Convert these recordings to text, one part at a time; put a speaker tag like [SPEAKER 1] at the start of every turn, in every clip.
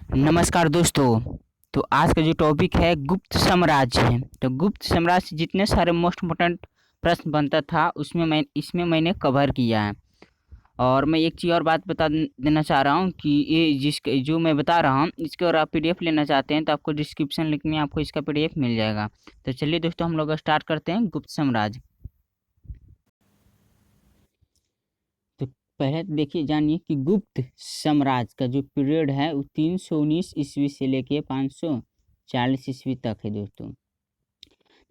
[SPEAKER 1] नमस्कार दोस्तों। तो आज का जो टॉपिक है गुप्त साम्राज्य है। तो गुप्त साम्राज्य से जितने सारे मोस्ट इम्पोर्टेंट प्रश्न बनता था उसमें मैंने कवर किया है। और मैं एक चीज़ और बात बता देना चाह रहा हूँ कि ये जो मैं बता रहा हूँ इसके और आप पीडीएफ लेना चाहते हैं तो आपको डिस्क्रिप्शन लिंक में आपको इसका पीडीएफ मिल जाएगा। तो चलिए दोस्तों हम लोग स्टार्ट करते हैं गुप्त साम्राज्य। तो पहले देखिए जानिए कि गुप्त साम्राज्य का जो पीरियड है वो 319 ईस्वी से लेके 540 ईस्वी तक है दोस्तों।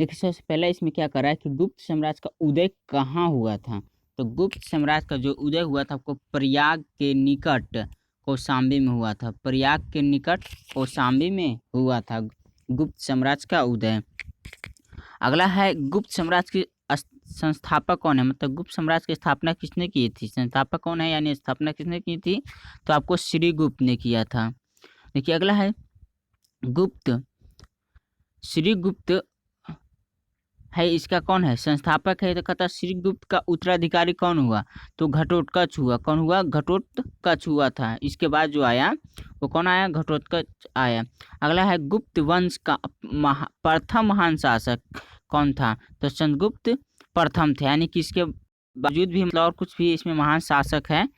[SPEAKER 1] देखिए सबसे पहले इसमें क्या करा है कि गुप्त साम्राज्य का उदय कहाँ हुआ था। तो गुप्त साम्राज्य का जो उदय हुआ था आपको प्रयाग के निकट कौशाम्बी में हुआ था। प्रयाग के निकट कौशाम्बी में हुआ था गुप्त साम्राज्य का उदय। अगला है गुप्त साम्राज्य के संस्थापक कौन है, मतलब गुप्त साम्राज्य की स्थापना किसने की थी, संस्थापक कौन है यानी स्थापना किसने की थी। तो आपको श्रीगुप्त ने किया था। देखिए अगला है गुप्त श्रीगुप्त है, इसका कौन है संस्थापक है। तो कहता श्रीगुप्त का उत्तराधिकारी कौन हुआ। तो घटोत्कच हुआ। कौन हुआ, घटोत्कच हुआ था। इसके बाद जो आया वो कौन आया, घटोत्कच आया। अगला है गुप्त वंश का प्रथम महान शासक कौन था। तो चंद्रगुप्त प्रथम थे, यानी कि इसके बावजूद भी मतलब और कुछ भी इसमें महान शासक है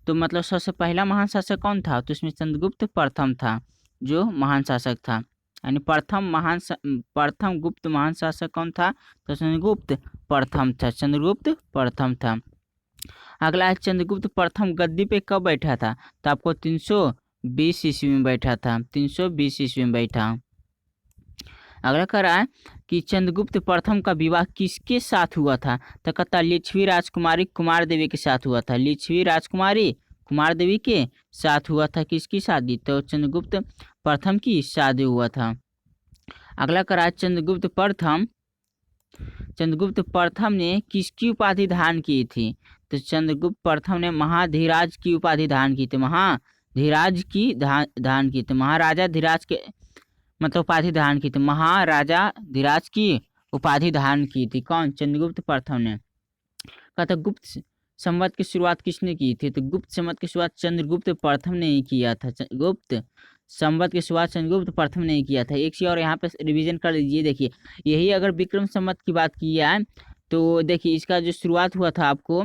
[SPEAKER 1] तो मतलब सबसे पहला महान शासक कौन था। तो इसमें चंद्रगुप्त प्रथम था जो महान शासक था, यानी प्रथम गुप्त महान शासक कौन था। तो चंद्रगुप्त प्रथम था, चंद्रगुप्त प्रथम था। अगला है चंद्रगुप्त प्रथम गद्दी पे कब बैठा था। तो आपको 320 ईस्वी में बैठा था, 320 ईस्वी में बैठा। अगला कह रहा है कि चंद्रगुप्त प्रथम का विवाह किसके साथ हुआ था। तो कहता लिच्छवी राजकुमारी कुमार देवी के साथ हुआ था। लिच्छवी राजकुमारी कुमार देवी के साथ हुआ था। किसकी शादी, तो चंद्रगुप्त प्रथम की शादी हुआ था। अगला कह रहा है चंद्रगुप्त प्रथम ने किसकी उपाधि धारण की थी। तो चंद्रगुप्त प्रथम ने महाधीराज की उपाधि धारण की थी, महाधीराज की धारण की थी। महाराजा धीराज के मतलब उपाधि धारण की थी, महाराजा धीराज की उपाधि धारण की थी। कौन, चंद्रगुप्त प्रथम ने। कहता गुप्त संवत की शुरुआत किसने की थी। तो गुप्त संवत की शुरुआत चंद्रगुप्त प्रथम ने ही किया था। गुप्त संवत की शुरुआत चंद्रगुप्त प्रथम ने ही किया था। एक चीज और यहाँ पे रिवीजन कर लीजिए। देखिए यही अगर विक्रम संवत की बात की है तो देखिए इसका जो शुरुआत हुआ था आपको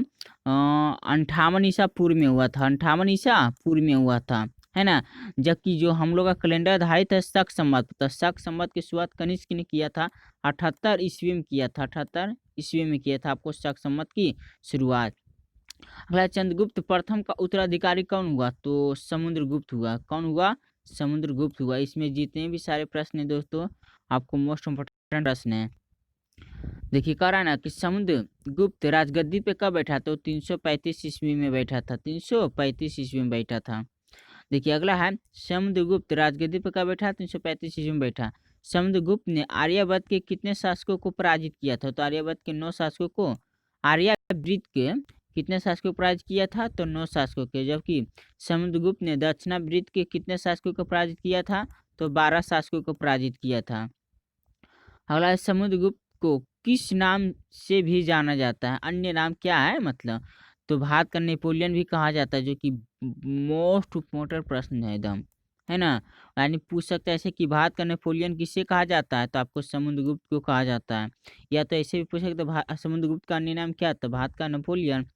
[SPEAKER 1] 58 ईसा पूर्व में हुआ था, 58 ईसा पूर्व में हुआ था, है ना। जबकि जो हम लोग का कैलेंडर आधारित है शक संवत, तो शक संवत की शुरुआत कनिष्क ने किया था, 78 ईस्वी में किया था, 78 ईस्वी में किया था आपको शक संवत की शुरुआत। अगला चंद्रगुप्त प्रथम का उत्तराधिकारी कौन हुआ। तो समुद्रगुप्त हुआ। कौन हुआ, समुद्रगुप्त हुआ। इसमें जितने भी सारे प्रश्न हैं दोस्तों आपको मोस्ट इम्पोर्टेंट प्रश्न है। देखिए कह रहा है ना कि समुद्रगुप्त राजगद्दी पे कब बैठा। तो 335 ईस्वी में बैठा था, 335 ईस्वी में बैठा था। देखिए अगला है समुद्रगुप्त राजगद्दी पे कब बैठा, 335 ईस्वी में बैठा। समुद्रगुप्त ने आर्यवर्त के कितने शासकों को पराजित किया था। तो आर्यवर्त के 9 शासकों को, आर्यावृत के कितने शासकों को पराजित किया था। तो 9 शासकों के। जबकि समुद्रगुप्त ने दक्षिणावृत के कितने शासकों को पराजित किया था। तो 12 शासकों को पराजित किया था। अगला है समुद्रगुप्त को किस नाम से भी जाना जाता है, अन्य नाम क्या है मतलब। तो भारत का नेपोलियन भी कहा जाता है, जो कि मोस्ट इम्पोर्टेंट प्रश्न है एकदम, है ना। यानी पूछ सकता है ऐसे कि भारत का नेपोलियन किससे कहा जाता है। तो आपको समुद्रगुप्त को कहा जाता है। या तो ऐसे भी पूछ सकते समुद्रगुप्त का अन्य नाम क्या था, भारत का नेपोलियन।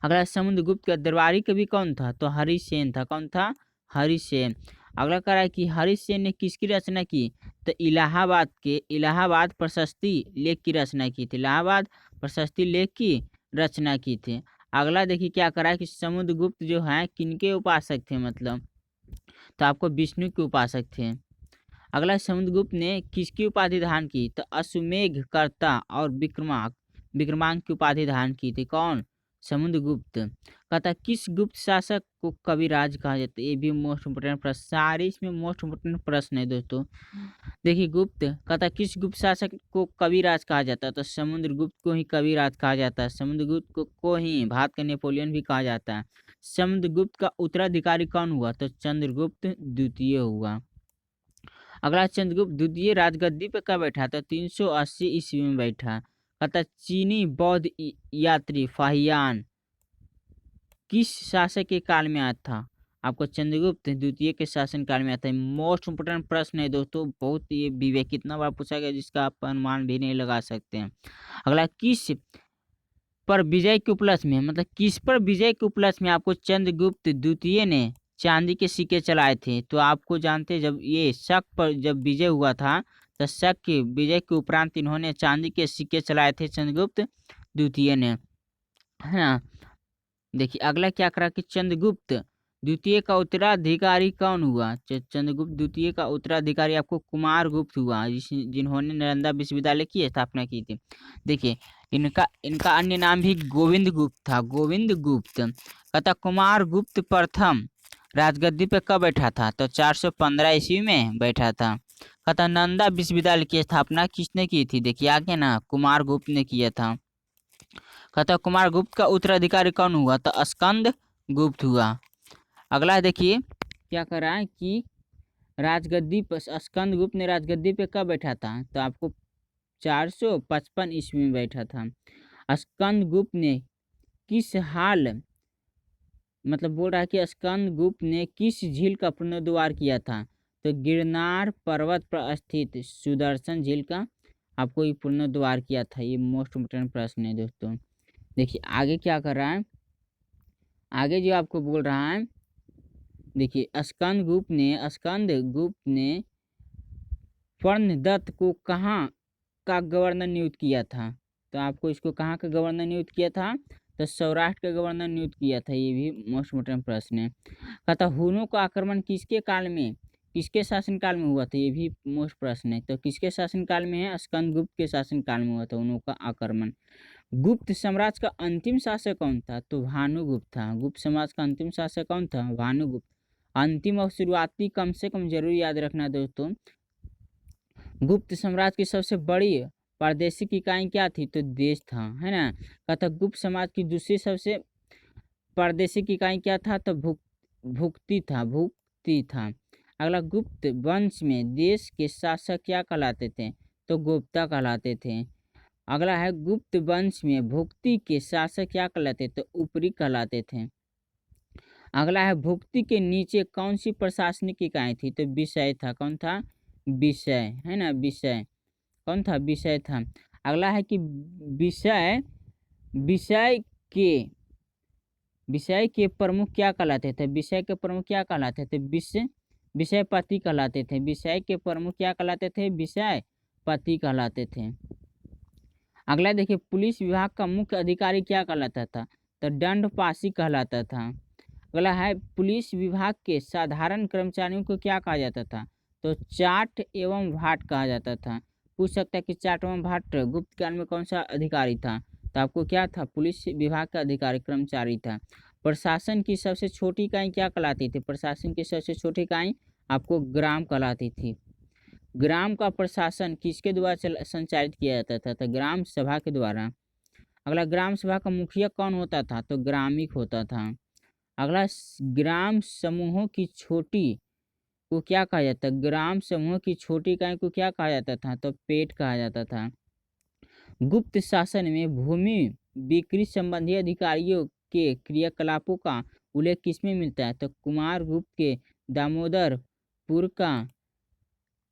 [SPEAKER 1] अगला समुद्रगुप्त का दरबारी कवि कौन था। तो हरिसेन था। कौन था, हरिसेन। अगला कह रहा है कि हरिसेन ने किसकी रचना की। तो इलाहाबाद प्रशस्ति लेख की रचना की थी, इलाहाबाद प्रशस्ति लेख की रचना की थी। अगला देखिए क्या करा है कि समुद्रगुप्त जो है किनके उपासक थे मतलब। तो आपको विष्णु के उपासक थे। अगला समुद्रगुप्त ने किसकी उपाधि धारण की। तो अश्वमेघ कर्ता और विक्रमांक की उपाधि धारण की थी। कौन, समुद्रगुप्त। कहता किस गुप्त शासक को कविराज कहा जाता है। ये भी मोस्ट इम्पोर्टेंट प्रश्न, सारे इसमें मोस्ट इम्पोर्टेंट प्रश्न है दोस्तों। देखिए गुप्त कहता किस गुप्त शासक को कविराज कहा जाता है। तो समुद्रगुप्त को ही कविराज कहा जाता है, समुद्रगुप्त को ही भारत का नेपोलियन भी कहा जाता है। समुद्रगुप्त का उत्तराधिकारी कौन हुआ। तो चंद्रगुप्त द्वितीय हुआ। अगला चंद्रगुप्त द्वितीय राजगद्दी पे कब बैठा। तो 380 ईस्वी में बैठा। कहता चीनी बौद्ध यात्री फाहियान किस शासक के काल में आया था। आपको चंद्रगुप्त द्वितीय के शासनकाल में आता है। मोस्ट इम्पोर्टेंट प्रश्न है दोस्तों, बहुत ये विवेक कितना बार पूछा गया जिसका आप अनुमान भी नहीं लगा सकते हैं। अगला, किस पर विजय के उपलक्ष्य में, मतलब किस पर विजय के उपलक्ष्य में आपको चंद्रगुप्त द्वितीय ने चांदी के सिक्के चलाए थे? तो आपको जानते हैं, जब ये शक पर जब विजय हुआ था, तो शक के विजय के उपरांत इन्होंने चांदी के सिक्के चलाए थे चंद्रगुप्त द्वितीय ने, है ना। देखिए अगला क्या करा कि चंद्रगुप्त द्वितीय का उत्तराधिकारी कौन हुआ? चंद्रगुप्त द्वितीय का उत्तराधिकारी आपको कुमारगुप्त हुआ, जिन्होंने नालंदा विश्वविद्यालय की स्थापना की थी। देखिए इनका इनका अन्य नाम भी गोविंद गुप्त था, गोविंद गुप्त। कहता कुमारगुप्त प्रथम राजगद्दी पे कब बैठा था? तो 415 ईस्वी में बैठा था। कहता नालंदा विश्वविद्यालय की स्थापना किसने की थी? देखिए आगे ना, कुमारगुप्त ने किया था। कहता कुमारगुप्त का उत्तराधिकारी कौन हुआ? तो स्कंद गुप्त हुआ। अगला देखिए क्या कर रहा है कि राजगद्दी पर स्कंद गुप्त ने राजगद्दी पे कब बैठा था? तो आपको 455 ईस्वी में बैठा था। स्कंद गुप्त ने किस हाल, मतलब बोल रहा है कि स्कंद गुप्त ने किस झील का पुनरुद्धार किया था? तो गिरनार पर्वत पर स्थित सुदर्शन झील का आपको ये पुनरुद्धार किया था। ये मोस्ट इम्पोर्टेंट प्रश्न है दोस्तों। देखिए आगे क्या कर रहा है, आगे जो आपको बोल रहा है, देखिए स्कंद गुप्त ने पर्णदत्त को कहाँ का गवर्नर नियुक्त किया था? तो आपको इसको कहाँ का गवर्नर नियुक्त किया था? तो सौराष्ट्र का गवर्नर नियुक्त किया था। ये भी मोस्ट इम्पोर्टेंट प्रश्न है। कहता हुनों का आक्रमण किसके काल में, किसके शासनकाल में हुआ था? ये भी मोस्ट प्रश्न है। तो किसके शासनकाल में है? स्कंदगुप्त के शासनकाल में हुआ था हुनों का आक्रमण। गुप्त साम्राज्य का अंतिम शासक कौन था? तो भानुगुप्त था। गुप्त साम्राज्य का अंतिम शासक कौन था? भानुगुप्त। अंतिम और शुरुआती कम से कम जरूर याद रखना दोस्तों। गुप्त साम्राज्य की सबसे बड़ी प्रादेशिक इकाई क्या थी? तो देश था, है ना। कहता गुप्त साम्राज्य की दूसरी सबसे प्रादेशिक इकाई क्या था? तो भुक्ति था। अगला, गुप्त वंश में देश के शासक क्या कहलाते थे? तो गुप्ता कहलाते थे। अगला है, गुप्त वंश में भुक्ति के शासक क्या कहलाते? तो उपरी कहलाते थे। अगला है, भुक्ति के नीचे कौन सी प्रशासनिक इकाई थी? तो विषय था। कौन था? विषय, है ना, विषय। कौन था? विषय था। अगला है कि विषय विषय के विषय के प्रमुख क्या कहलाते थे? विषय के प्रमुख क्या कहलाते थे? विषयपति कहलाते थे। विषय के प्रमुख क्या कहलाते थे? विषयपति कहलाते थे। अगला देखिए, पुलिस विभाग का मुख्य अधिकारी क्या कहलाता था? तो दंडपाशी कहलाता था। अगला है, पुलिस विभाग के साधारण कर्मचारियों को क्या कहा जाता था? तो चाट एवं भाट कहा जाता था। पूछ सकता है कि चाट एवं भाट गुप्त काल में कौन सा अधिकारी था? तो आपको क्या था? पुलिस विभाग का अधिकारी कर्मचारी था। प्रशासन की सबसे छोटी इकाई क्या कहलाती थी? प्रशासन की सबसे छोटी इकाई आपको ग्राम कहलाती थी। ग्राम का प्रशासन किसके द्वारा संचालित किया जाता था? तो ग्राम सभा के द्वारा। अगला, ग्राम सभा का मुखिया कौन होता था? तो ग्रामीण होता था। अगला, ग्राम समूहों की छोटी को क्या कहा जाता? ग्राम समूह की छोटी इकाई को क्या कहा जाता था? तो पेट कहा जाता था। गुप्त शासन में भूमि बिक्री संबंधी अधिकारियों के क्रियाकलापों का उल्लेख किसमें मिलता है? तो कुमारगुप्त के दामोदरपुर का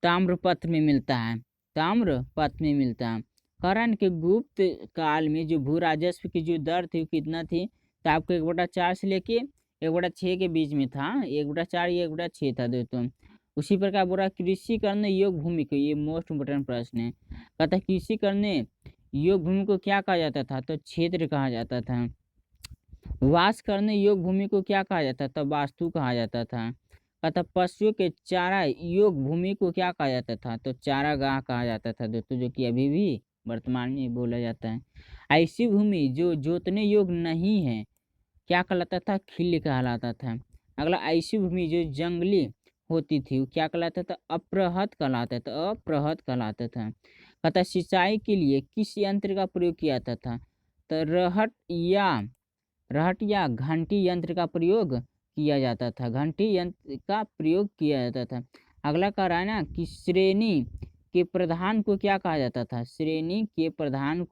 [SPEAKER 1] ताम्रपत्र में मिलता है। ताम्रपत्र में मिलता है। कारण के गुप्त काल में जो भू राजस्व की जो दर थी वो कितना थी? तो आपको 1/4 से लेके 1/6 के बीच में था। 1/4 या 1/6 था दोस्तों। उसी प्रकार बोला कृषि करने योग्य भूमि को, ये मोस्ट इम्पोर्टेंट प्रश्न है। कहता कृषि करने योग्य भूमि को क्या कहा जाता था? तो क्षेत्र कहा जाता था। वास करने योग्य भूमि को क्या कहा जाता था? वास्तु कहा जाता था। अतः पशुओं के चारा योग्य भूमि को क्या कहा जाता था? तो चारागाह कहा जाता था दोस्तों, जो कि अभी भी वर्तमान में बोला जाता है। ऐसी भूमि जो जोतने योग्य नहीं है क्या कहलाता था? खिल्ली कहलाता था। अगला, ऐसी भूमि जो जंगली होती थी वो क्या कहलाता था? अप्रहत कहलाता था। अप्रहत कहलाता था। अतः सिंचाई के लिए किस यंत्र का प्रयोग किया जाता था? तो रहट या घंटी यंत्र का प्रयोग किया जाता था। घंटी यंत्र का प्रयोग किया जाता था। अगला कह रहा है ना कि श्रेणी के प्रधान को क्या कहा जाता था? श्रेणी के प्रधान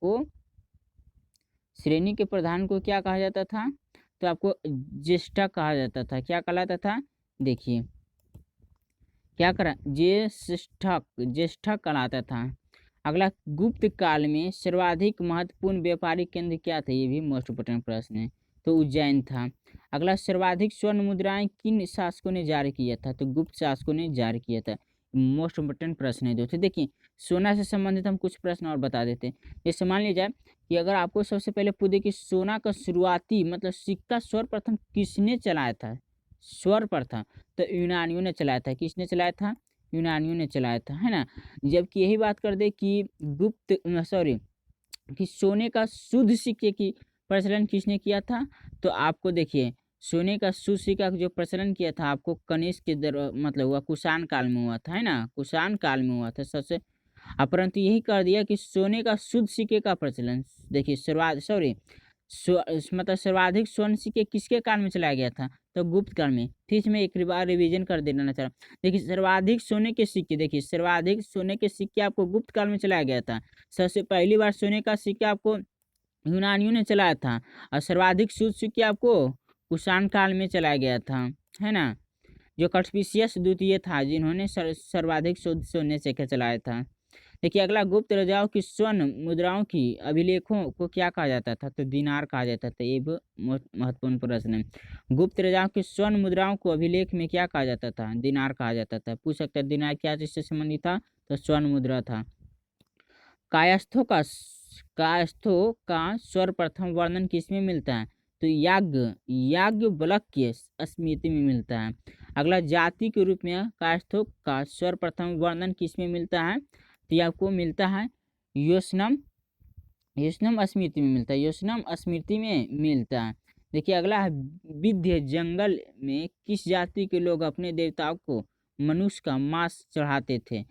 [SPEAKER 1] को क्या कहा जाता था? तो आपको ज्येष्ठा कहा जाता था। क्या कहलाता था, देखिए क्या करा, ज्येष्ठा ज्येष्ठा कहलाता था। अगला, गुप्त काल में सर्वाधिक महत्वपूर्ण व्यापारिक केंद्र क्या थे, ये भी मोस्ट इम्पोर्टेंट प्रश्न है, तो उज्जैन था। अगला, सर्वाधिक स्वर्ण मुद्राएं किन शासकों ने जारी किया था, तो गुप्त शासकों ने जारी किया था। मोस्ट इम्पोर्टेंट प्रश्न है दोस्तों। देखिए सोना से संबंधित हम कुछ प्रश्न और बता देते हैं। जैसे मान लीजिए कि अगर आपको सबसे पहले पूछे कि सोना का शुरुआती मतलब सिक्का सर्वप्रथम किसने चलाया था, सर्वप्रथम तो यूनानियों ने चलाया था। किसने चलाया था, यूनानियों ने चलाया था, है ना। जबकि यही बात कर दे कि गुप्त सॉरी कि सोने का शुद्ध सिक्के की प्रचलन किसने किया था, तो आपको देखिए सोने का शुद्ध सिक्का का जो प्रचलन किया था आपको कनिष्क के मतलब हुआ कुषाण काल में हुआ था, है ना, कुषाण काल में हुआ था सबसे। परंतु यही कर दिया कि सोने का शुद्ध सिक्के का प्रचलन, देखिए मतलब सर्वाधिक स्वर्ण सिक्के किसके काल में चलाया गया था, तो गुप्त काल में। ठीक, मैं एक बार रिवीजन कर देना चाह रहा हूँ। देखिए सर्वाधिक सोने के सिक्के, देखिए सर्वाधिक सोने के सिक्के आपको गुप्त काल में चलाया गया था। सबसे पहली बार सोने का सिक्का आपको यूनानियों ने चलाया था, और सर्वाधिक शुद्ध सिक्के आपको कुषाण काल में चलाया गया था, है ना, जो कस्पिशियस द्वितीय था जिन्होंने सर्वाधिक शुद्ध सोने सिक्के चलाया था। देखिए अगला, गुप्त राजाओं की स्वर्ण मुद्राओं की अभिलेखों को क्या कहा जाता था, तो दीनार कहा जाता था। ये भी महत्वपूर्ण प्रश्न है। गुप्त राजाओं की स्वर्ण मुद्राओं को अभिलेख में क्या कहा जाता था, दीनार कहा जाता था। पूछ सकते हैं दीनार क्या चीज से संबंधित था, तो स्वर्ण मुद्रा था। कायस्थों का सर्वप्रथम वर्णन किसमें मिलता है, तो याज्ञवल्क्य स्मृति में मिलता है। अगला, जाति के रूप में कायस्थों का सर्वप्रथम वर्णन किसमें मिलता है, तो ये आपको मिलता है योशनम स्मृति में मिलता है, योशनम स्मृति में मिलता है। देखिए अगला है, विंध्य जंगल में किस जाति के लोग अपने देवताओं को मनुष्य का मांस चढ़ाते थे,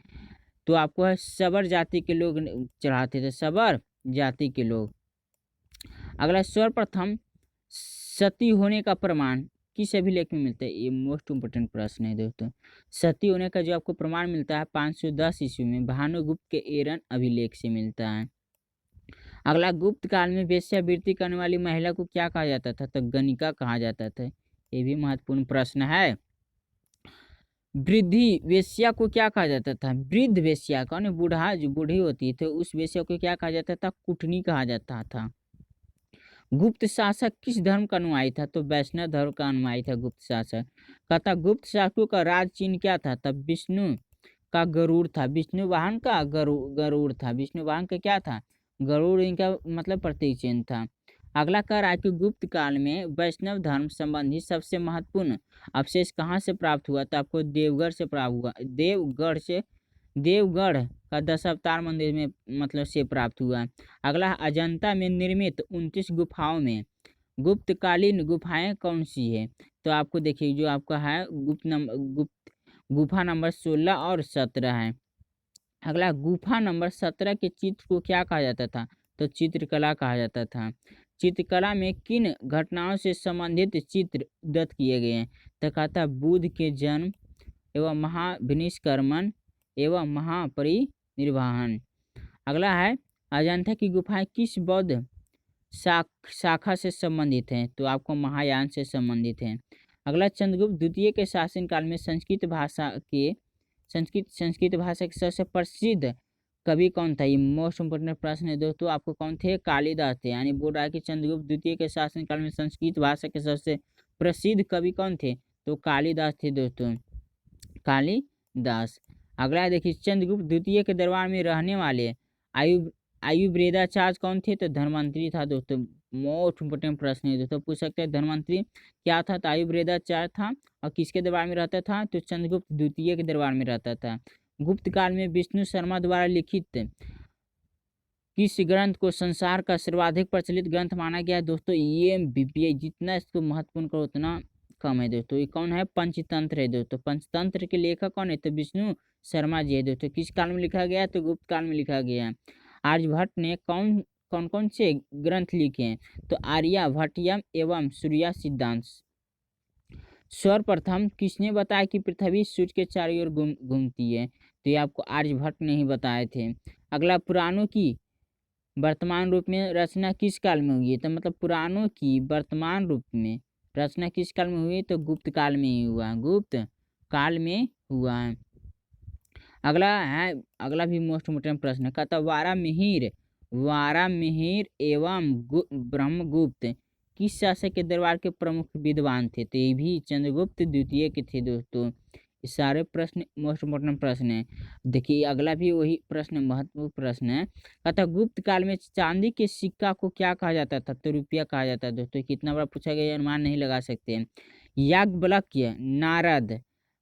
[SPEAKER 1] तो आपको है सबर जाति के लोग चढ़ाते थे, सबर जाति के लोग। अगला, सर्वप्रथम सती होने का प्रमाण किस अभिलेख में मिलता है, ये मोस्ट इम्पोर्टेंट प्रश्न है दोस्तों। सती होने का जो आपको प्रमाण मिलता है 510 ईस्वी में भानुगुप्त के एरन अभिलेख से मिलता है। अगला, गुप्त काल में वेश्यावृत्ति करने वाली महिला को क्या कहा जाता था, तो गणिका कहा जाता था। ये भी महत्वपूर्ण प्रश्न है। वृद्धि वेश्या को क्या कहा जाता था, वृद्ध वेश्या कौन, बूढ़ा जो बूढ़ी होती थी उस वेश्या को क्या कहा जाता था, कुटनी कहा जाता था। गुप्त शासक किस धर्म का अनुयायी था, तो वैष्णव धर्म का अनुयायी था गुप्त शासक। कहता गुप्त शासकों का राज चिन्ह क्या था, तब विष्णु का गरुड़ था, विष्णु वाहन का गरुड़ था, विष्णु वाहन का क्या था, गरुड़, इनका मतलब प्रतीक चिन्ह था। अगला कह रहा है कि गुप्त काल में वैष्णव धर्म संबंधी सबसे महत्वपूर्ण अवशेष कहाँ से प्राप्त हुआ, तो आपको देवगढ़ से प्राप्त हुआ, देवगढ़ का दशावतार मंदिर में मतलब से प्राप्त हुआ। अगला, अजंता में निर्मित 29 गुफाओं में गुप्तकालीन गुफाएं कौन सी है, तो आपको देखिए जो आपका है गुप्त गुफा नंबर 16 और 17 है। अगला, गुफा नंबर 17 के चित्र को क्या कहा जाता था, तो चित्रकला कहा जाता था। चित्रकला में किन घटनाओं से संबंधित चित्र दत्त किए गए हैं, तो कहता बुद्ध के जन्म एवं महाभिनिष्क्रमण एवं महापरिनिर्वाण। अगला है, अजंता की गुफाएं किस बौद्ध शाखा से संबंधित हैं, तो आपको महायान से संबंधित हैं। अगला, चंद्रगुप्त द्वितीय के शासनकाल में संस्कृत भाषा के सबसे प्रसिद्ध कवि कौन था, ये मोस्ट इम्पोर्टेंट प्रश्न है दोस्तों। आपको कौन थे, कालिदास थे। यानी बोल रहा है कि चंद्रगुप्त द्वितीय के शासनकाल में संस्कृत भाषा के सबसे प्रसिद्ध कवि कौन थे, तो कालिदास थे दोस्तों, कालिदास। अगला देखिए, चंद्रगुप्त द्वितीय के दरबार में रहने वाले आयुर्वेदाचार्य कौन थे, तो धर्मंत्री था दोस्तों। मोस्ट इम्पोर्टेंट प्रश्न है दोस्तों, पूछ सकते हैं धर्मंत्री क्या था, तो आयुर्वेदाचार्य था। और किसके दरबार में रहता था, तो चंद्रगुप्त द्वितीय के दरबार में रहता था। गुप्त काल में विष्णु शर्मा द्वारा लिखित किस ग्रंथ को संसार का सर्वाधिक प्रचलित ग्रंथ माना गया है, दोस्तों ये बीपीआई जितना इसको महत्वपूर्ण करो उतना कम है दोस्तों। ये कौन है, पंचतंत्र है दोस्तों। पंचतंत्र के लेखक कौन है, तो विष्णु शर्मा जी है दोस्तों। किस काल में लिखा गया है, तो गुप्त काल में लिखा गया है। आर्यभट्ट ने कौन कौन से ग्रंथ लिखे हैं, तो आर्यभट्टयम एवं सूर्य सिद्धांत। सर्वप्रथम किसने बताया कि पृथ्वी सूर्य के चारों ओर घूमती है, तो ये आपको आर्यभट्ट ने ही बताए थे। अगला, पुराणों की वर्तमान रूप में रचना किस काल में हुई है? तो मतलब पुराणों की वर्तमान रूप में रचना किस काल में हुई? तो गुप्त काल में ही हुआ, गुप्त काल में हुआ है। अगला भी मोस्ट इम्पोर्टेंट प्रश्न है, कहता वारामिहिर एवं ब्रह्मगुप्त किस शासक के दरबार के प्रमुख विद्वान थे? तो ये भी चंद्रगुप्त द्वितीय के थे दोस्तों। ये सारे प्रश्न मोस्ट इम्पोर्टेंट प्रश्न है। देखिए अगला भी वही प्रश्न, महत्वपूर्ण प्रश्न है, कहता गुप्त काल में चांदी के सिक्का को क्या कहा जाता था? तो रुपया कहा जाता है दोस्तों। कितना बड़ा पूछा गया अनुमान नहीं लगा सकते हैं। याज्ञवल्क्य, नारद,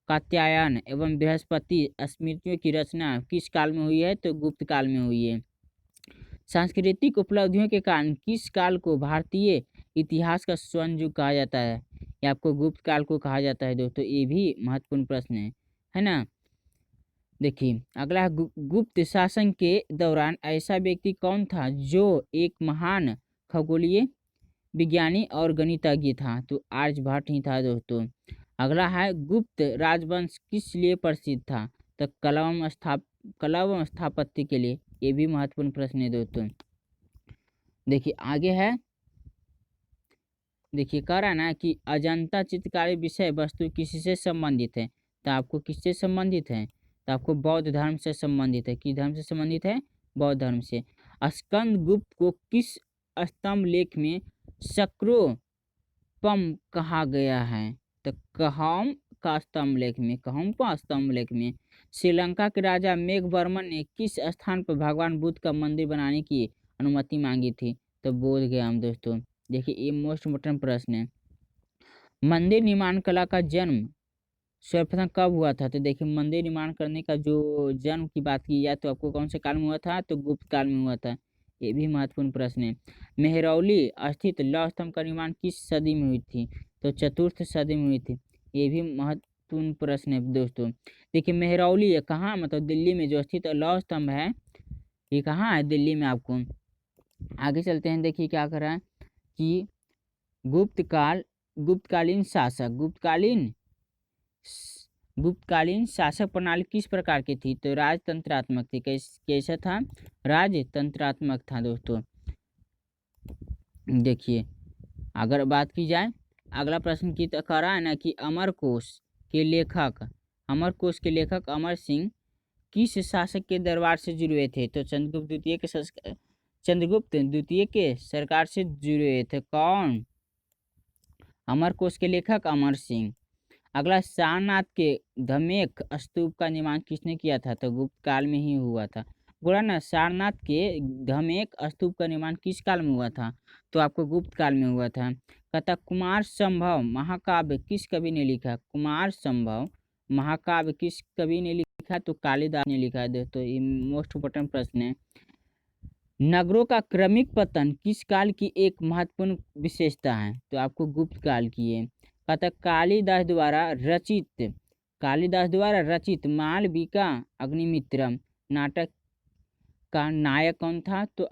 [SPEAKER 1] कात्यायन एवं बृहस्पति स्मृतियों की रचना किस काल में हुई है? तो गुप्त काल में हुई है। सांस्कृतिक उपलब्धियों के कारण किस काल को भारतीय इतिहास का स्वर्ण युग कहा जाता है? या आपको गुप्त काल को कहा जाता है दोस्तों। ये भी महत्वपूर्ण प्रश्न है ना। देखिए अगला, गुप्त शासन के दौरान ऐसा व्यक्ति कौन था जो एक महान खगोलीय विज्ञानी और गणितज्ञ था? तो आर्यभट्ट ही था दोस्तों। अगला है, गुप्त राजवंश किस लिए प्रसिद्ध था? तो कला एवं स्थापत्य के लिए। ये भी महत्वपूर्ण प्रश्न है दोस्तों। देखिए आगे है, देखिए कह रहा है ना कि अजंता चित्रकारी विषय वस्तु किससे संबंधित है? तो आपको किससे संबंधित है? तो आपको बौद्ध धर्म से संबंधित है। किस धर्म से संबंधित है? बौद्ध धर्म से। स्कंद गुप्त को किस स्तंभ लेख में सक्रोपम कहा गया है? तो कहम का स्तंभ लेख में, कहम का स्तंभ लेख में। श्रीलंका के राजा मेघवर्मन ने किस स्थान पर भगवान बुद्ध का मंदिर बनाने की अनुमति मांगी थी? तो बोध गया हम दोस्तों। देखिए ये मोस्ट इम्पोर्टेंट प्रश्न है। मंदिर निर्माण कला का जन्म सर्वप्रथम कब हुआ था? तो देखिए मंदिर निर्माण करने का जो जन्म की बात की जाए तो आपको कौन से काल में हुआ था? तो गुप्त काल में हुआ था। ये भी महत्वपूर्ण प्रश्न है। मेहरौली स्थित लौह स्तंभ का निर्माण किस सदी में हुई थी? तो चतुर्थ सदी में हुई थी। ये भी महत्वपूर्ण प्रश्न है दोस्तों। देखिए मेहरौली है कहाँ? मतलब दिल्ली में जो स्थित लौह स्तंभ है, ये कहाँ है? दिल्ली में। आपको आगे चलते हैं। देखिए क्या कर रहा है कि गुप्तकालीन शासक प्रणाली किस प्रकार की थी? तो राजतंत्रात्मक थी। कैसा था? राजतंत्रात्मक था दोस्तों। देखिए अगर बात की जाए, अगला प्रश्न की तो कह रहा है ना कि अमरकोश के लेखक अमर सिंह किस शासक के दरबार से जुड़े हुए थे? तो चंद्रगुप्त द्वितीय के सरकार से जुड़े हुए थे। कौन? अमरकोश के लेखक अमर सिंह। अगला, सारनाथ के धमेख स्तूप का निर्माण किसने किया था? तो गुप्त काल में ही हुआ था। बोला ना सारनाथ के धमेख स्तूप का निर्माण किस काल में हुआ था? तो आपको गुप्त काल में हुआ था। कहता कुमार संभव महाकाव्य किस कवि ने लिखा? कुमार संभव महाकाव्य किस कवि ने लिखा? तो कालिदास ने लिखा है दोस्तों। ये मोस्ट इम्पोर्टेंट प्रश्न है। नगरों का क्रमिक पतन किस काल की एक महत्वपूर्ण विशेषता है? तो आपको गुप्त काल की है। कहता कालिदास द्वारा रचित मालविका अग्निमित्रम नाटक का नायक कौन था? तो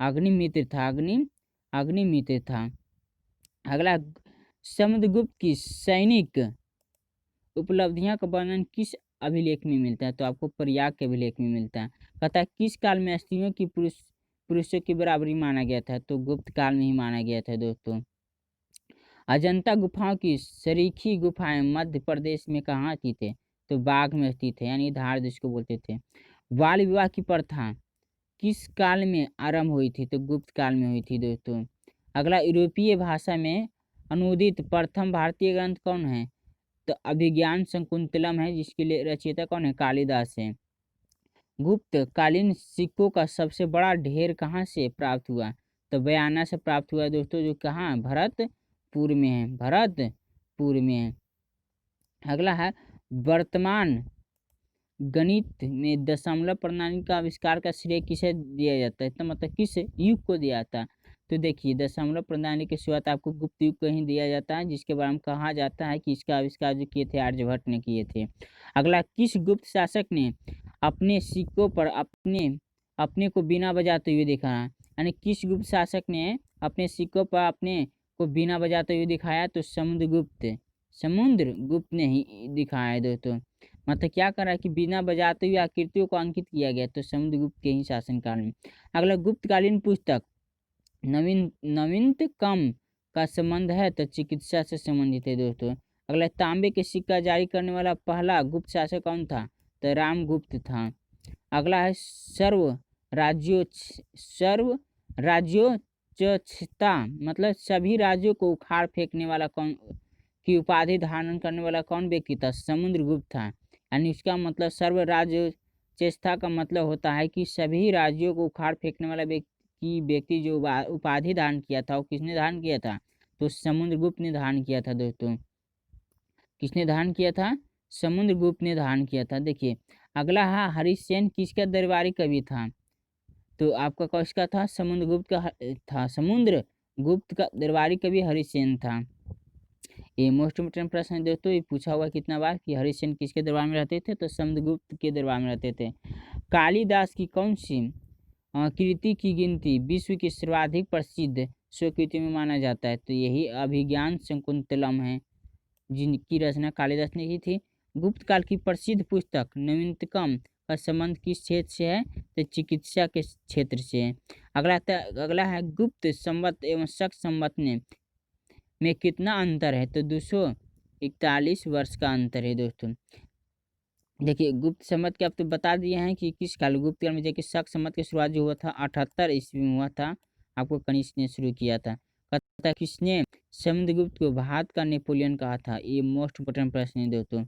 [SPEAKER 1] अग्निमित्र था। अगला, समुद्रगुप्त की सैनिक उपलब्धियां का वर्णन किस अभिलेख में मिलता है? तो आपको प्रयाग के अभिलेख में मिलता है। कहता है किस काल में स्त्रियों की पुरुषों की बराबरी माना गया था? तो गुप्त काल में ही माना गया था दोस्तों। अजंता गुफाओं की सरीखी गुफाएं मध्य प्रदेश में कहाँ की थे? तो बाघ में स्थित है, यानी धार जिसको बोलते थे। बाल विवाह की प्रथा किस काल में आरंभ हुई थी? तो गुप्त काल में हुई थी दोस्तों। अगला, यूरोपीय भाषा में अनुदित प्रथम भारतीय ग्रंथ कौन है? तो अभिज्ञान शकुंतलम है, जिसके लिए रचयिता कौन है? कालिदास है। गुप्त कालीन सिक्कों का सबसे बड़ा ढेर कहाँ से प्राप्त हुआ? तो बयाना से प्राप्त हुआ दोस्तों, जो कहाँ? भरतपुर में है। अगला है, वर्तमान गणित में दशमलव प्रणाली का आविष्कार का श्रेय किसे दिया जाता है? तो मतलब किस युग को दिया जाता है? तो देखिए दशमलव प्रणाली की शुरुआत आपको गुप्त युग को ही दिया जाता है, जिसके बारे में कहा जाता है कि इसका आविष्कार जो किए थे आर्यभट्ट ने किए थे। अगला, किस गुप्त शासक ने अपने सिक्कों पर अपने को बीना बजाते हुए दिखाया? यानी किस गुप्त शासक ने अपने सिक्कों पर अपने को बीना बजाते हुए दिखाया? तो समुद्रगुप्त ने ही दिखाया है दोस्तों। मतलब क्या कर रहा है कि बिना बजाते हुए आकृतियों को अंकित किया गया, तो समुद्रगुप्त के ही शासनकाल में। अगला, गुप्तकालीन पुस्तक नवीनतम का संबंध है तो चिकित्सा से संबंधित है दोस्तों। अगला, तांबे के सिक्का जारी करने वाला पहला गुप्त शासक कौन था, तो रामगुप्त था। अगला है सर्व राज्योचिता, मतलब सभी राज्यों को उखाड़ फेंकने वाला कौन की उपाधि धारण करने वाला कौन व्यक्ति था, समुद्रगुप्त था। यानी इसका मतलब सर्व राज्योचिता का मतलब होता है कि सभी राज्यों को उखाड़ फेंकने वाला व्यक्ति जो उपाधि धारण किया था वो किसने धारण किया था, तो समुद्रगुप्त ने धारण किया था दोस्तों। किसने धारण किया था, समुद्रगुप्त ने धारण किया था। देखिए अगला है हरिसेन किसका दरबारी कवि था, तो आपका किसका था, समुद्रगुप्त का था। समुद्रगुप्त का दरबारी कवि हरिसेन था। ये मोस्ट इम्पोर्टेंट प्रश्न है दोस्तों, ये पूछा हुआ कितना बार कि हरिसेन किसके दरबार में रहते थे, तो समुद्रगुप्त के दरबार में रहते थे। कालिदास की कौन सी कृति की गिनती विश्व की सर्वाधिक प्रसिद्ध स्वकृति में माना जाता है, तो यही अभिज्ञान शकुंतलम है, जिनकी रचना कालिदास ने की थी। गुप्त काल की प्रसिद्ध पुस्तक नवीनतम का संबंध किस क्षेत्र से है, तो चिकित्सा के क्षेत्र से है। अगला है गुप्त संवत एवं शक संवत में कितना अंतर है, तो 241 वर्ष का अंतर है दोस्तों। देखिए गुप्त संवत के अब तो बता दिए हैं कि किस काल, गुप्त काल में देखिए शक संवत की शुरुआत जो हुआ था 78 ईस्वी में हुआ था, आपको कनिष्क ने शुरू किया था। कहता है किसने समुद्रगुप्त को भारत का नेपोलियन कहा था, ये मोस्ट इम्पोर्टेंट प्रश्न है दोस्तों।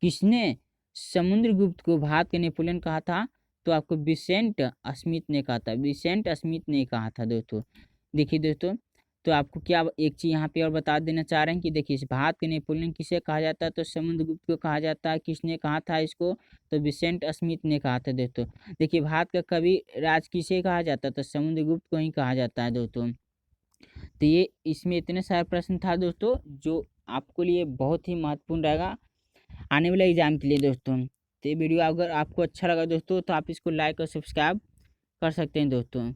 [SPEAKER 1] किसने समुद्रगुप्त को भारत के नेपोलियन कहा था, तो आपको विसेंट स्मिथ ने कहा था, विसेंट स्मिथ ने कहा था दोस्तों। देखिए दोस्तों, तो आपको क्या एक चीज़ यहाँ पे और बता देना चाह रहे हैं कि देखिए इस भारत के नेपोलियन किसे कहा जाता है, तो समुद्रगुप्त को कहा जाता है। किसने कहा था इसको, तो विसेंट स्मिथ ने कहा था दोस्तों। देखिए भारत का कवि राज किसे कहा जाता है, तो समुद्रगुप्त को ही कहा जाता है दोस्तों। तो ये इसमें इतने सारे प्रश्न था दोस्तों जो आपको लिए बहुत ही महत्वपूर्ण रहेगा आने वाले एग्जाम के लिए दोस्तों। तो ये वीडियो अगर आपको अच्छा लगा दोस्तों तो आप इसको लाइक और सब्सक्राइब कर सकते हैं दोस्तों।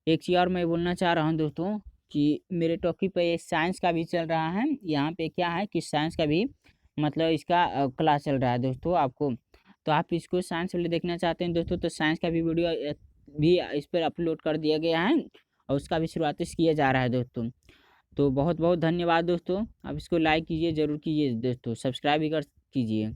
[SPEAKER 1] एक चीज़ और मैं बोलना चाह रहा हूँ दोस्तों कि मेरे टॉपिक पे साइंस का भी चल रहा है, यहाँ पे क्या है कि साइंस का भी मतलब इसका क्लास चल रहा है दोस्तों आपको, तो आप इसको साइंस वाले देखना चाहते हैं दोस्तों तो साइंस का भी वीडियो भी इस पर अपलोड कर दिया गया है और उसका भी शुरुआत किया जा रहा है दोस्तों। तो बहुत बहुत धन्यवाद दोस्तों, आप इसको लाइक कीजिए, ज़रूर कीजिए दोस्तों, सब्सक्राइब भी कर कीजिए।